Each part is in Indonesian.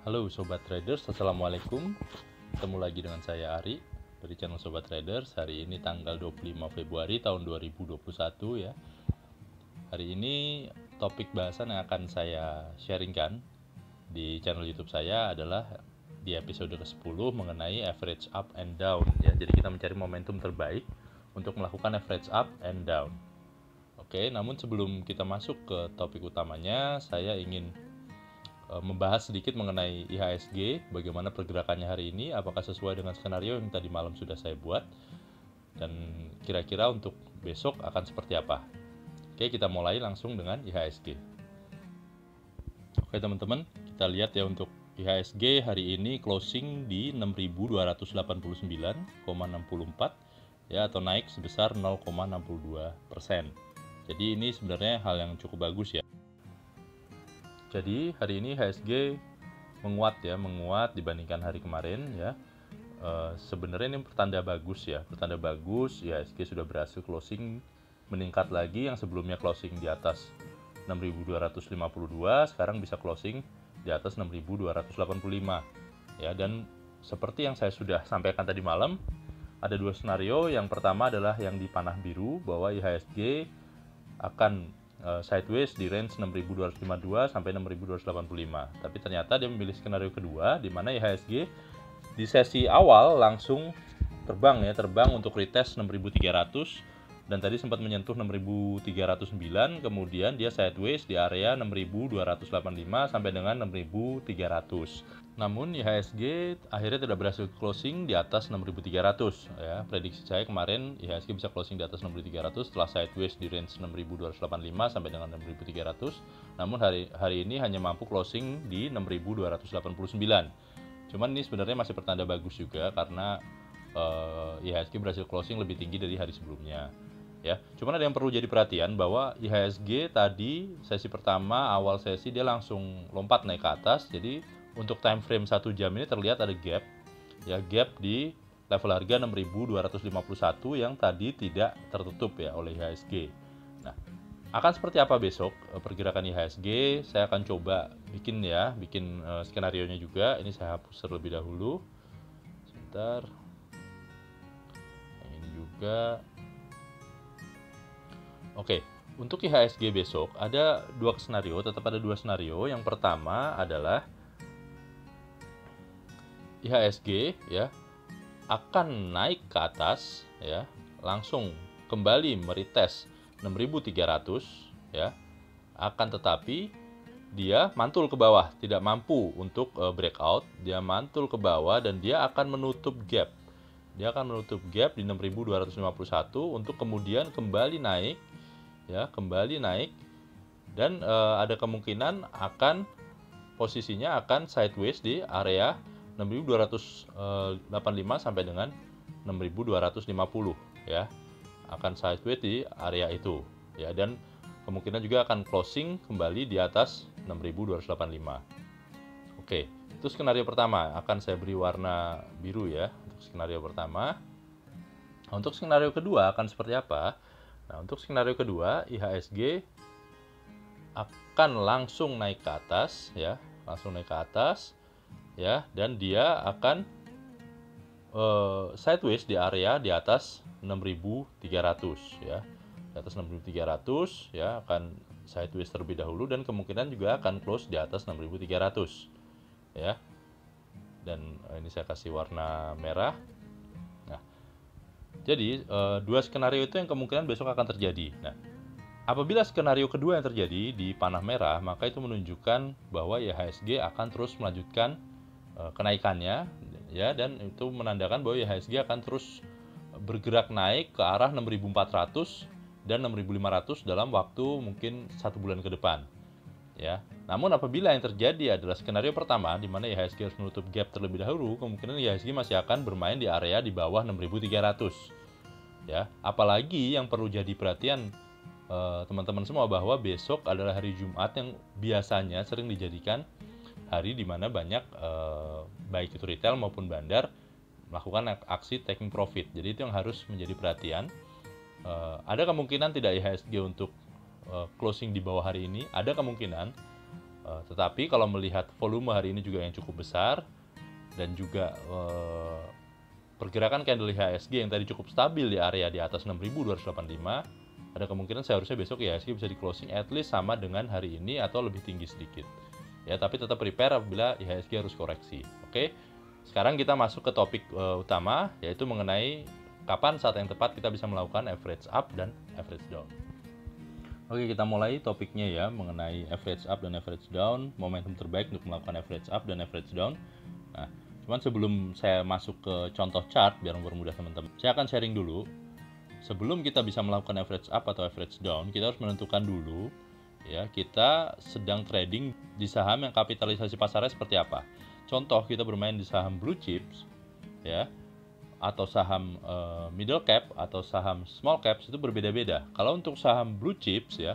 Halo Sobat Traders, Assalamualaikum. Ketemu lagi dengan saya Ari dari channel Sobat Traders. Hari ini tanggal 25 Februari tahun 2021 ya. Hari ini topik bahasan yang akan saya sharingkan di channel YouTube saya adalah di episode ke-10 mengenai average up and down ya. Jadi kita mencari momentum terbaik untuk melakukan average up and down. Oke, namun sebelum kita masuk ke topik utamanya, saya ingin membahas sedikit mengenai IHSG, bagaimana pergerakannya hari ini, apakah sesuai dengan skenario yang tadi malam sudah saya buat, dan kira-kira untuk besok akan seperti apa. Oke, kita mulai langsung dengan IHSG. Oke teman-teman, kita lihat ya untuk IHSG hari ini closing di 6.289,64 ya, atau naik sebesar 0,62%. Jadi ini sebenarnya hal yang cukup bagus ya. Jadi hari ini IHSG menguat dibandingkan hari kemarin ya. Sebenarnya ini pertanda bagus ya, IHSG sudah berhasil closing meningkat lagi, yang sebelumnya closing di atas 6.252 sekarang bisa closing di atas 6.285 ya. Dan seperti yang saya sudah sampaikan tadi malam, ada dua skenario. Yang pertama adalah yang di panah biru, bahwa IHSG akan sideways di range 6.252 sampai 6.285. Tapi ternyata dia memilih skenario kedua, di mana IHSG di sesi awal langsung terbang untuk retest 6.300 dan tadi sempat menyentuh 6.309, kemudian dia sideways di area 6.285 sampai dengan 6.300. Namun IHSG akhirnya tidak berhasil closing di atas 6.300 ya. Prediksi saya kemarin IHSG bisa closing di atas 6.300 setelah sideways di range 6.285 sampai dengan 6.300. Namun hari ini hanya mampu closing di 6.289. Cuman ini sebenarnya masih pertanda bagus juga karena IHSG berhasil closing lebih tinggi dari hari sebelumnya ya. Cuman ada yang perlu jadi perhatian, bahwa IHSG tadi sesi pertama awal sesi dia langsung lompat naik ke atas. Jadi untuk time frame 1 jam ini terlihat ada gap ya, gap di level harga 6.251 yang tadi tidak tertutup ya oleh IHSG. Nah, akan seperti apa besok pergerakan IHSG? Saya akan coba bikin skenario nya juga. Ini saya hapus terlebih dahulu. Sebentar. Yang ini juga. Oke, untuk IHSG besok ada tetap ada dua skenario. Yang pertama adalah IHSG ya akan naik ke atas ya, langsung kembali meretest 6.300 ya. Akan tetapi dia mantul ke bawah, tidak mampu untuk breakout, dia mantul ke bawah dan dia akan menutup gap. Dia akan menutup gap di 6.251 untuk kemudian kembali naik ya, dan ada kemungkinan posisinya akan sideways di area 6.285 sampai dengan 6.250 ya, akan sideways di area itu ya, dan kemungkinan juga akan closing kembali di atas 6.285. Oke, itu skenario pertama, akan saya beri warna biru ya untuk skenario pertama. Untuk skenario kedua akan seperti apa? Nah, untuk skenario kedua IHSG akan langsung naik ke atas ya, dan dia akan sideways di area di atas 6.300 ya. Di atas 6.300 ya, akan sideways terlebih dahulu dan kemungkinan juga akan close di atas 6.300 ya. Dan ini saya kasih warna merah. Nah, jadi dua skenario itu yang kemungkinan besok akan terjadi. Nah, apabila skenario kedua yang terjadi di panah merah, maka itu menunjukkan bahwa IHSG akan terus melanjutkan kenaikannya ya, dan itu menandakan bahwa IHSG akan terus bergerak naik ke arah 6.400 dan 6.500 dalam waktu mungkin 1 bulan ke depan ya. Namun apabila yang terjadi adalah skenario pertama, di mana IHSG harus menutup gap terlebih dahulu, kemungkinan IHSG masih akan bermain di area di bawah 6.300 ya. Apalagi yang perlu jadi perhatian teman-teman semua, bahwa besok adalah hari Jumat yang biasanya sering dijadikan hari di mana banyak baik itu retail maupun bandar melakukan aksi taking profit. Jadi itu yang harus menjadi perhatian. Ada kemungkinan tidak IHSG untuk closing di bawah hari ini, ada kemungkinan Tetapi kalau melihat volume hari ini juga yang cukup besar dan juga pergerakan candle IHSG yang tadi cukup stabil di area di atas 6.285, ada kemungkinan seharusnya besok IHSG bisa di closing at least sama dengan hari ini atau lebih tinggi sedikit. Ya, tapi tetap prepare apabila IHSG harus koreksi. Oke. Sekarang kita masuk ke topik utama, yaitu mengenai kapan saat yang tepat kita bisa melakukan average up dan average down. Oke, kita mulai topiknya ya, mengenai average up dan average down, momentum terbaik untuk melakukan average up dan average down. Nah, cuman sebelum saya masuk ke contoh chart, biar mempermudah teman-teman, saya akan sharing dulu. Sebelum kita bisa melakukan average up atau average down, kita harus menentukan dulu, ya, kita sedang trading di saham yang kapitalisasi pasarnya seperti apa. Contoh, kita bermain di saham blue chips, ya, atau saham middle cap atau saham small caps itu berbeda-beda. Kalau untuk saham blue chips ya,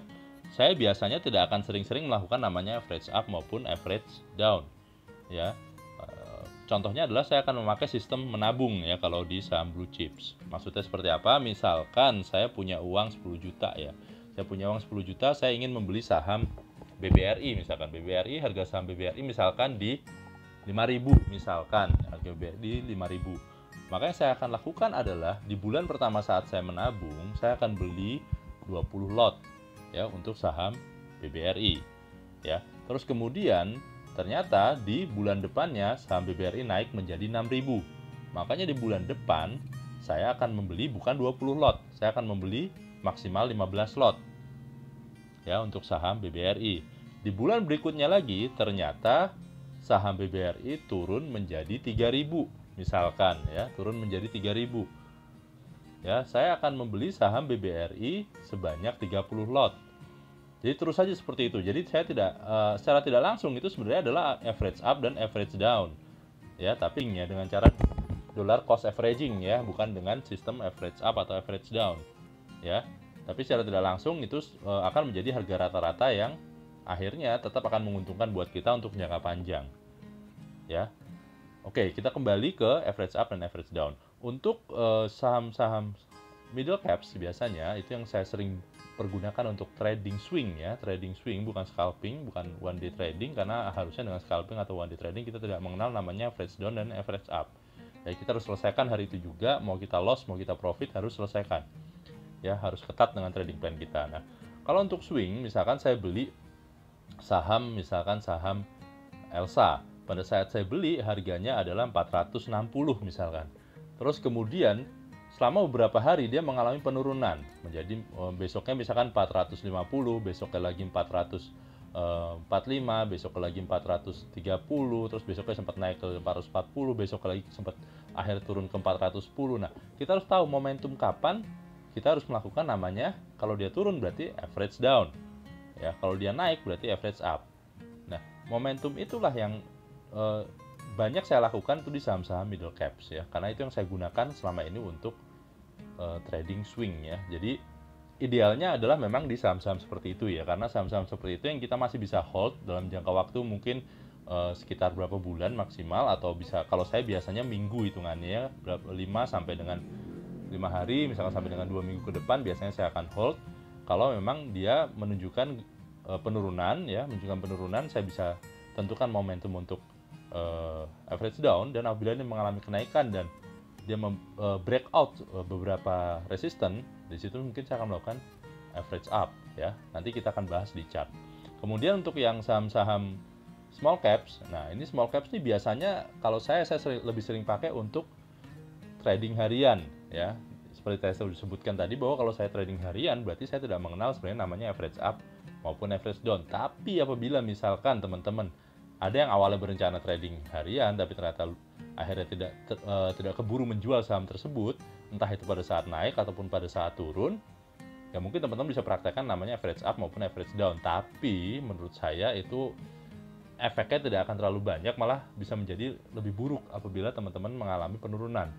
saya biasanya tidak akan sering-sering melakukan namanya average up maupun average down. Ya, contohnya adalah saya akan memakai sistem menabung ya kalau di saham blue chips. Maksudnya seperti apa? Misalkan saya punya uang 10 juta ya. Saya punya uang 10 juta, saya ingin membeli saham BBRI misalkan. BBRI, harga saham BBRI misalkan di 5.000 misalkan, harga BBRI di 5.000. Maka yang saya akan lakukan adalah di bulan pertama saat saya menabung, saya akan beli 20 lot ya untuk saham BBRI. Ya. Terus kemudian ternyata di bulan depannya saham BBRI naik menjadi 6.000. Makanya di bulan depan saya akan membeli bukan 20 lot, saya akan membeli maksimal 15 lot. Ya, untuk saham BBRI. Di bulan berikutnya lagi ternyata saham BBRI turun menjadi 3.000. Misalkan ya, turun menjadi 3.000. Ya, saya akan membeli saham BBRI sebanyak 30 lot. Jadi terus saja seperti itu. Jadi saya tidak secara tidak langsung itu sebenarnya adalah average up dan average down. Ya, tapi ya dengan cara dollar cost averaging ya, bukan dengan sistem average up atau average down. Ya. Tapi secara tidak langsung itu akan menjadi harga rata-rata yang akhirnya tetap akan menguntungkan buat kita untuk jangka panjang. Ya. Oke, kita kembali ke average up dan average down. Untuk saham-saham middle caps biasanya itu yang saya sering pergunakan untuk trading swing ya, trading swing bukan scalping, bukan one day trading, karena harusnya dengan scalping atau one day trading kita tidak mengenal namanya average down dan average up. Ya, kita harus selesaikan hari itu juga, mau kita loss, mau kita profit harus selesaikan. Ya, harus ketat dengan trading plan kita. Nah, kalau untuk swing misalkan saya beli saham misalkan saham Elsa. Pada saat saya beli harganya adalah 460 misalkan. Terus kemudian selama beberapa hari dia mengalami penurunan menjadi besoknya misalkan 450, besoknya lagi 445, besoknya lagi 430, terus besoknya sempat naik ke 440, besok lagi sempat akhir turun ke 410. Nah, kita harus tahu momentum kapan kita harus melakukan namanya, kalau dia turun berarti average down. Ya, kalau dia naik berarti average up. Nah, momentum itulah yang banyak saya lakukan itu di saham-saham middle caps ya, karena itu yang saya gunakan selama ini untuk trading swing ya. Jadi idealnya adalah memang di saham-saham seperti itu ya, karena saham-saham seperti itu yang kita masih bisa hold dalam jangka waktu mungkin sekitar berapa bulan maksimal, atau bisa kalau saya biasanya minggu hitungannya ya, 5 sampai dengan 5 hari misalkan sampai dengan 2 minggu ke depan biasanya saya akan hold. Kalau memang dia menunjukkan penurunan ya, menunjukkan penurunan, saya bisa tentukan momentum untuk average down, dan apabila ini mengalami kenaikan dan dia breakout beberapa resisten, di situ mungkin saya akan melakukan average up ya. Nanti kita akan bahas di chart. Kemudian untuk yang saham-saham small caps, nah ini small caps ini biasanya kalau saya lebih sering pakai untuk trading harian ya. Seperti saya disebutkan tadi bahwa kalau saya trading harian berarti saya tidak mengenal sebenarnya namanya average up maupun average down. Tapi apabila misalkan teman-teman ada yang awalnya berencana trading harian tapi ternyata akhirnya tidak keburu menjual saham tersebut, entah itu pada saat naik ataupun pada saat turun, ya mungkin teman-teman bisa praktekkan namanya average up maupun average down. Tapi menurut saya itu efeknya tidak akan terlalu banyak, malah bisa menjadi lebih buruk apabila teman-teman mengalami penurunan.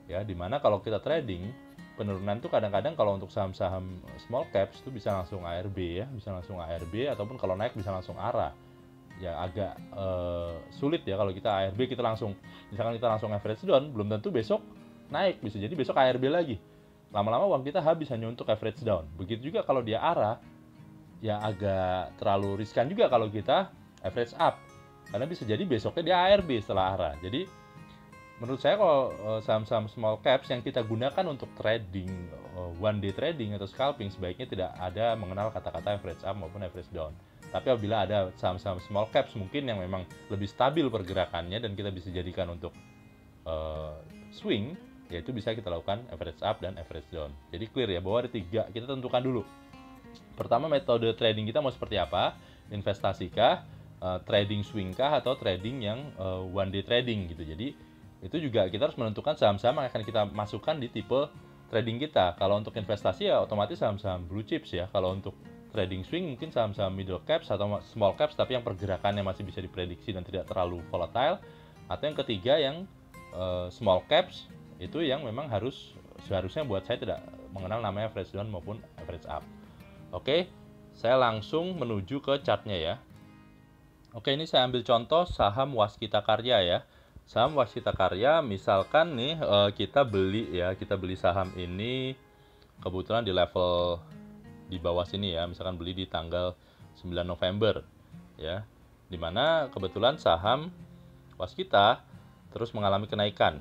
Ya, dimana kalau kita trading penurunan itu kadang-kadang kalau untuk saham-saham small caps itu bisa langsung ARB ya, bisa langsung ARB, ataupun kalau naik bisa langsung ARA. Ya agak sulit ya kalau kita ARB kita langsung, misalkan kita langsung average down, belum tentu besok naik, bisa jadi besok ARB lagi. Lama-lama uang kita habis hanya untuk average down. Begitu juga kalau dia ARA, ya agak terlalu riskan juga kalau kita average up, karena bisa jadi besoknya dia ARB setelah arah. Jadi menurut saya kalau saham-saham small caps yang kita gunakan untuk trading, one day trading atau scalping, sebaiknya tidak ada mengenal kata-kata average up maupun average down. Tapi apabila ada saham-saham small caps mungkin yang memang lebih stabil pergerakannya dan kita bisa jadikan untuk swing, yaitu bisa kita lakukan average up dan average down. Jadi clear ya, bahwa ada 3, kita tentukan dulu. Pertama, metode trading kita mau seperti apa? Investasi kah, trading swing kah, atau trading yang one day trading gitu. Jadi itu juga kita harus menentukan saham-saham yang akan kita masukkan di tipe trading kita. Kalau untuk investasi ya otomatis saham-saham blue chips ya. Kalau untuk trading swing mungkin saham-saham middle caps atau small caps tapi yang pergerakannya masih bisa diprediksi dan tidak terlalu volatile. Atau yang ketiga yang small caps, itu yang memang seharusnya buat saya tidak mengenal namanya average down maupun average up. Oke, saya langsung menuju ke chartnya ya. Oke, ini saya ambil contoh saham Waskita Karya ya. Saham Waskita Karya, misalkan nih kita beli saham ini kebetulan di level di bawah sini ya, misalkan beli di tanggal 9 November ya, dimana kebetulan saham Waskita terus mengalami kenaikan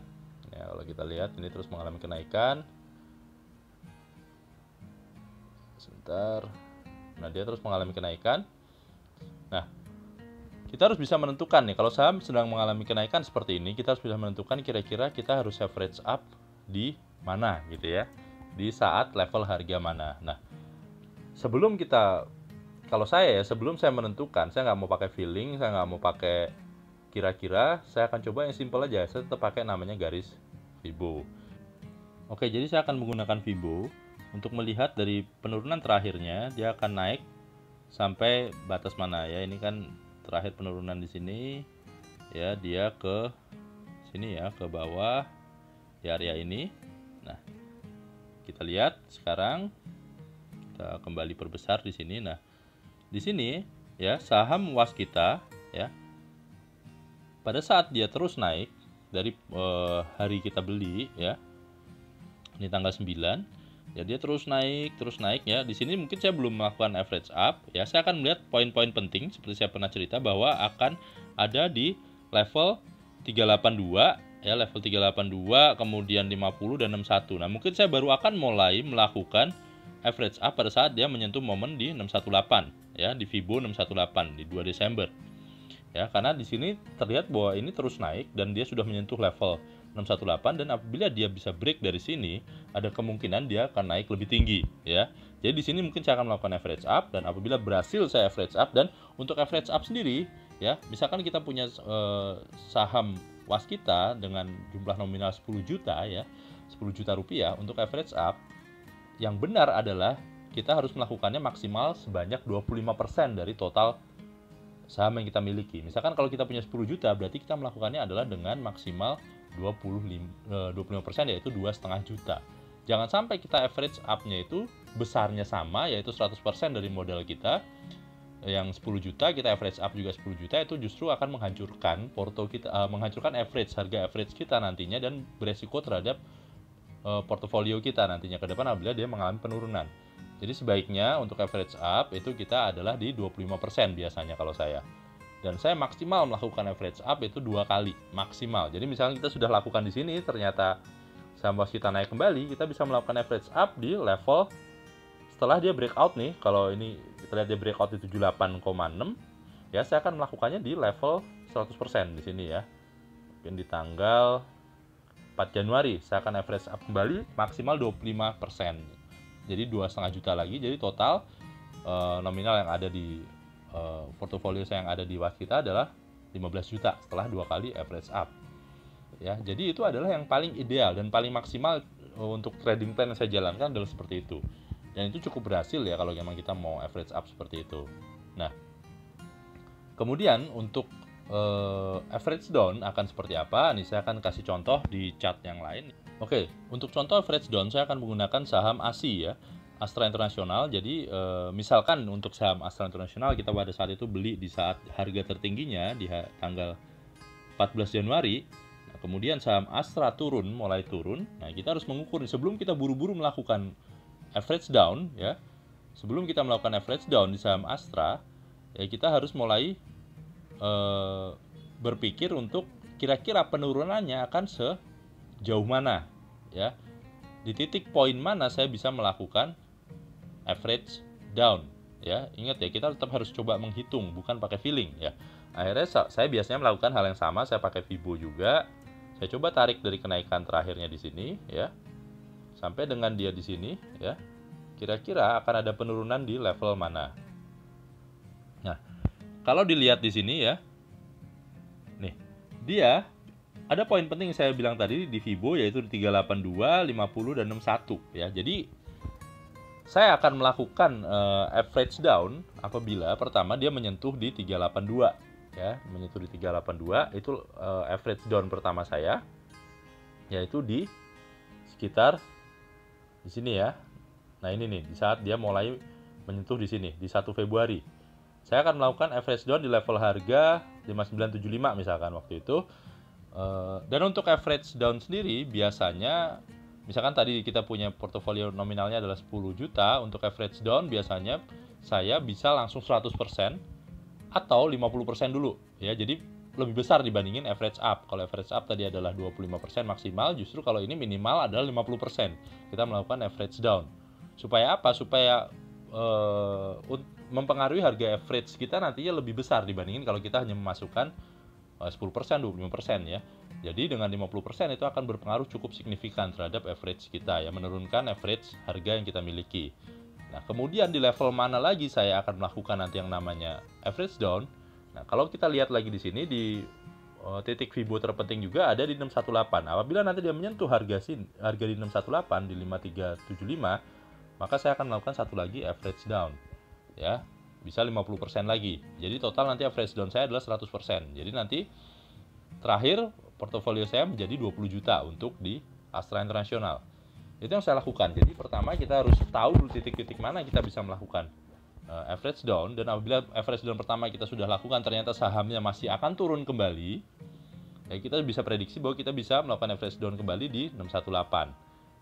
ya. Kalau kita lihat ini terus mengalami kenaikan sebentar, nah dia terus mengalami kenaikan. Nah, kita harus bisa menentukan nih, kalau saham sedang mengalami kenaikan seperti ini, kita harus bisa menentukan kira-kira kita harus average up di mana gitu ya, di saat level harga mana. Nah, sebelum saya menentukan, saya nggak mau pakai feeling, saya nggak mau pakai kira-kira, saya akan coba yang simple aja. Saya tetap pakai namanya garis Fibo. Oke, jadi saya akan menggunakan Fibo untuk melihat dari penurunan terakhirnya dia akan naik sampai batas mana ya. Ini kan terakhir penurunan di sini ya, dia ke sini ya, ke bawah di area ini. Nah, kita lihat sekarang, kita kembali perbesar di sini. Nah, di sini ya saham Waskita ya, pada saat dia terus naik dari hari kita beli ya, ini tanggal 9 ya, dia terus naik ya. Di sini mungkin saya belum melakukan average up ya. Saya akan melihat poin-poin penting seperti saya pernah cerita bahwa akan ada di level 382 ya, level 382, kemudian 50 dan 61. Nah, mungkin saya baru akan mulai melakukan average up pada saat dia menyentuh momen di 618 ya, di Fibo 618 di 2 Desember. Ya, karena di sini terlihat bahwa ini terus naik dan dia sudah menyentuh level 618, dan apabila dia bisa break dari sini, ada kemungkinan dia akan naik lebih tinggi ya. Jadi di sini mungkin saya akan melakukan average up, dan apabila berhasil saya average up, dan untuk average up sendiri ya, misalkan kita punya saham Waskita dengan jumlah nominal 10 juta ya, 10 juta rupiah, untuk average up yang benar adalah kita harus melakukannya maksimal sebanyak 25% dari total saham yang kita miliki. Misalkan kalau kita punya 10 juta, berarti kita melakukannya adalah dengan maksimal 25%, yaitu 2,5 juta. Jangan sampai kita average up-nya itu besarnya sama, yaitu 100% dari modal kita. Yang 10 juta, kita average up juga 10 juta, itu justru akan menghancurkan porto kita, menghancurkan harga average kita nantinya, dan beresiko terhadap portofolio kita nantinya ke depan apabila dia mengalami penurunan. Jadi sebaiknya untuk average up itu kita adalah di 25% biasanya kalau saya. Dan saya maksimal melakukan average up itu 2 kali maksimal. Jadi misalnya kita sudah lakukan di sini, ternyata saham Waskita naik kembali, kita bisa melakukan average up di level setelah dia breakout nih. Kalau ini kita lihat dia breakout di 78,6 ya, saya akan melakukannya di level 100% di sini ya. Mungkin di tanggal 4 Januari saya akan average up kembali maksimal 25%. Jadi 2,5 juta lagi. Jadi total nominal yang ada di portofolio saya yang ada di Waskita adalah 15 juta setelah 2 kali average up. Ya, jadi itu adalah yang paling ideal dan paling maksimal untuk trading plan yang saya jalankan adalah seperti itu. Dan itu cukup berhasil ya kalau memang kita mau average up seperti itu. Nah, kemudian untuk average down akan seperti apa? Ini saya akan kasih contoh di chart yang lain. Oke, untuk contoh average down saya akan menggunakan saham ASI ya, Astra International. Jadi misalkan untuk saham Astra International kita pada saat itu beli di saat harga tertingginya di tanggal 14 Januari. Nah, kemudian saham Astra mulai turun. Nah, kita harus mengukur sebelum kita buru-buru melakukan average down ya. sebelum kita melakukan average down di saham Astra, ya kita harus mulai berpikir untuk kira-kira penurunannya akan sejauh mana, ya. Di titik poin mana saya bisa melakukan average down, ya. Ingat ya, kita tetap harus coba menghitung, bukan pakai feeling, ya. Akhirnya saya biasanya melakukan hal yang sama, saya pakai Fibo juga. Saya coba tarik dari kenaikan terakhirnya di sini, ya, sampai dengan dia di sini, ya. Kira-kira akan ada penurunan di level mana? Nah, kalau dilihat di sini ya, nih, dia ada poin penting yang saya bilang tadi di Fibo, yaitu di 382, 50, dan 61, ya. Jadi saya akan melakukan average down apabila pertama dia menyentuh di 382, ya, menyentuh di 382 itu average down pertama saya, yaitu di sekitar di sini ya. Nah, ini nih, di saat dia mulai menyentuh di sini di 1 Februari. Saya akan melakukan average down di level harga 5975 misalkan waktu itu. Dan untuk average down sendiri biasanya, misalkan tadi kita punya portofolio nominalnya adalah 10 juta, untuk average down biasanya saya bisa langsung 100% atau 50% dulu, ya. Jadi lebih besar dibandingin average up. Kalau average up tadi adalah 25% maksimal, justru kalau ini minimal adalah 50%. Kita melakukan average down. Supaya apa? Supaya mempengaruhi harga average kita nantinya lebih besar dibandingin kalau kita hanya memasukkan 10%, 25%, ya. Jadi dengan 50% itu akan berpengaruh cukup signifikan terhadap average kita, ya, menurunkan average harga yang kita miliki. Nah, kemudian di level mana lagi saya akan melakukan nanti yang namanya average down? Nah, kalau kita lihat lagi di sini di titik Fibo terpenting juga ada di 618. Apabila nanti dia menyentuh harga di 618 di 5375, maka saya akan melakukan satu lagi average down, ya, bisa 50% lagi. Jadi total nanti average down saya adalah 100%. Jadi nanti terakhir portofolio saya menjadi 20 juta untuk di Astra Internasional. Itu yang saya lakukan. Jadi pertama kita harus tahu dulu titik-titik mana kita bisa melakukan average down, dan apabila average down pertama kita sudah lakukan ternyata sahamnya masih akan turun kembali, ya kita bisa prediksi bahwa kita bisa melakukan average down kembali di 618,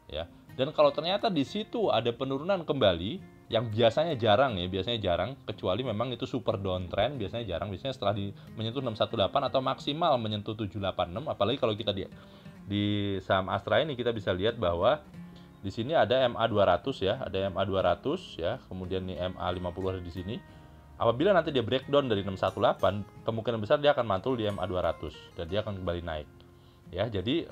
ya. Dan kalau ternyata di situ ada penurunan kembali, yang biasanya jarang, ya, biasanya jarang, kecuali memang itu super downtrend, biasanya jarang, biasanya setelah menyentuh 618 atau maksimal menyentuh 786, apalagi kalau kita di saham Astra ini kita bisa lihat bahwa di sini ada MA200, ya, ada MA200, ya, kemudian nih MA50 ada di sini. Apabila nanti dia breakdown dari 618, kemungkinan besar dia akan mantul di MA200 dan dia akan kembali naik, ya. Jadi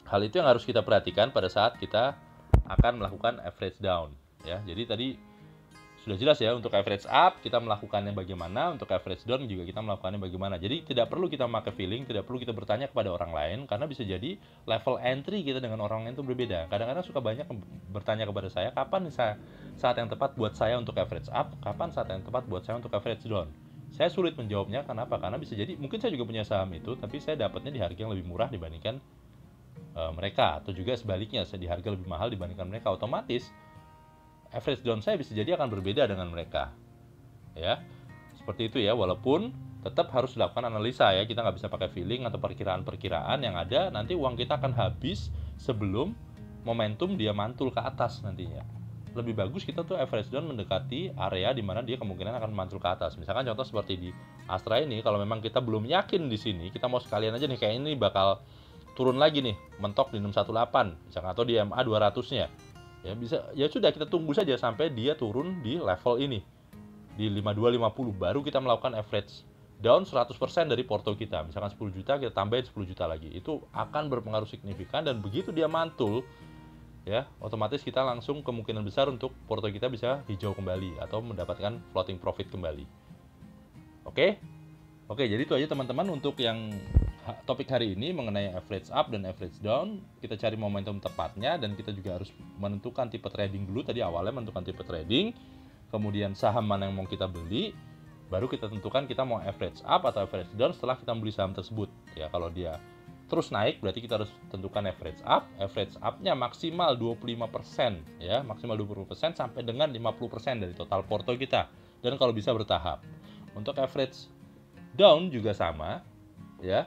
hal itu yang harus kita perhatikan pada saat kita akan melakukan average down, ya. Jadi tadi sudah jelas ya, untuk average up kita melakukannya bagaimana, untuk average down juga kita melakukannya bagaimana. Jadi tidak perlu kita memakai feeling, tidak perlu kita bertanya kepada orang lain, karena bisa jadi level entry kita dengan orang lain itu berbeda. Kadang-kadang suka banyak bertanya kepada saya, kapan saat yang tepat buat saya untuk average up, kapan saat yang tepat buat saya untuk average down. Saya sulit menjawabnya, kenapa? Karena bisa jadi mungkin saya juga punya saham itu, tapi saya dapatnya di harga yang lebih murah dibandingkan mereka, atau juga sebaliknya, saya di harga lebih mahal dibandingkan mereka. Otomatis average down saya bisa jadi akan berbeda dengan mereka, ya. Seperti itu ya, walaupun tetap harus dilakukan analisa, ya. Kita nggak bisa pakai feeling atau perkiraan-perkiraan yang ada nanti uang kita akan habis sebelum momentum dia mantul ke atas nantinya. Lebih bagus kita tuh average down mendekati area di mana dia kemungkinan akan mantul ke atas. Misalkan contoh seperti di Astra ini, kalau memang kita belum yakin di sini, kita mau sekalian aja nih, kayak ini bakal turun lagi nih, mentok di 618 misalkan, atau di MA 200-nya. Ya bisa, ya sudah, kita tunggu saja sampai dia turun di level ini di 5250, baru kita melakukan average down 100% dari porto kita. Misalkan 10 juta kita tambahin 10 juta lagi. Itu akan berpengaruh signifikan, dan begitu dia mantul, ya, otomatis kita langsung kemungkinan besar untuk porto kita bisa hijau kembali atau mendapatkan floating profit kembali. Oke, jadi itu aja teman-teman untuk yang topik hari ini mengenai average up dan average down. Kita cari momentum tepatnya, dan kita juga harus menentukan tipe trading dulu. Tadi awalnya menentukan tipe trading, kemudian saham mana yang mau kita beli, baru kita tentukan kita mau average up atau average down setelah kita beli saham tersebut. Ya, kalau dia terus naik berarti kita harus tentukan average up. Average up-nya maksimal 25%, ya, maksimal 20% sampai dengan 50% dari total porto kita, dan kalau bisa bertahap. Untuk average down juga sama, ya,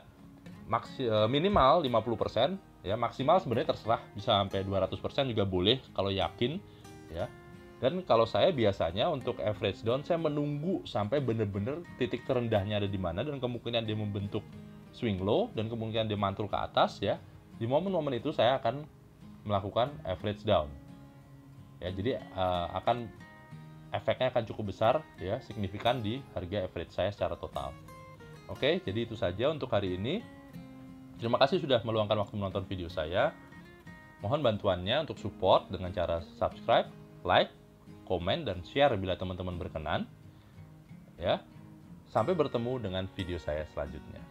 minimal 50%, ya, maksimal sebenarnya terserah, bisa sampai 200% juga boleh kalau yakin, ya. Dan kalau saya biasanya untuk average down, saya menunggu sampai benar-benar titik terendahnya ada di mana, dan kemungkinan dia membentuk swing low, dan kemungkinan dia mantul ke atas ya. Di momen-momen itu saya akan melakukan average down. Ya, jadi efeknya akan cukup besar ya, signifikan di harga average saya secara total. Oke, jadi itu saja untuk hari ini. Terima kasih sudah meluangkan waktu menonton video saya. Mohon bantuannya untuk support dengan cara subscribe, like, komen, dan share bila teman-teman berkenan. Ya, sampai bertemu dengan video saya selanjutnya.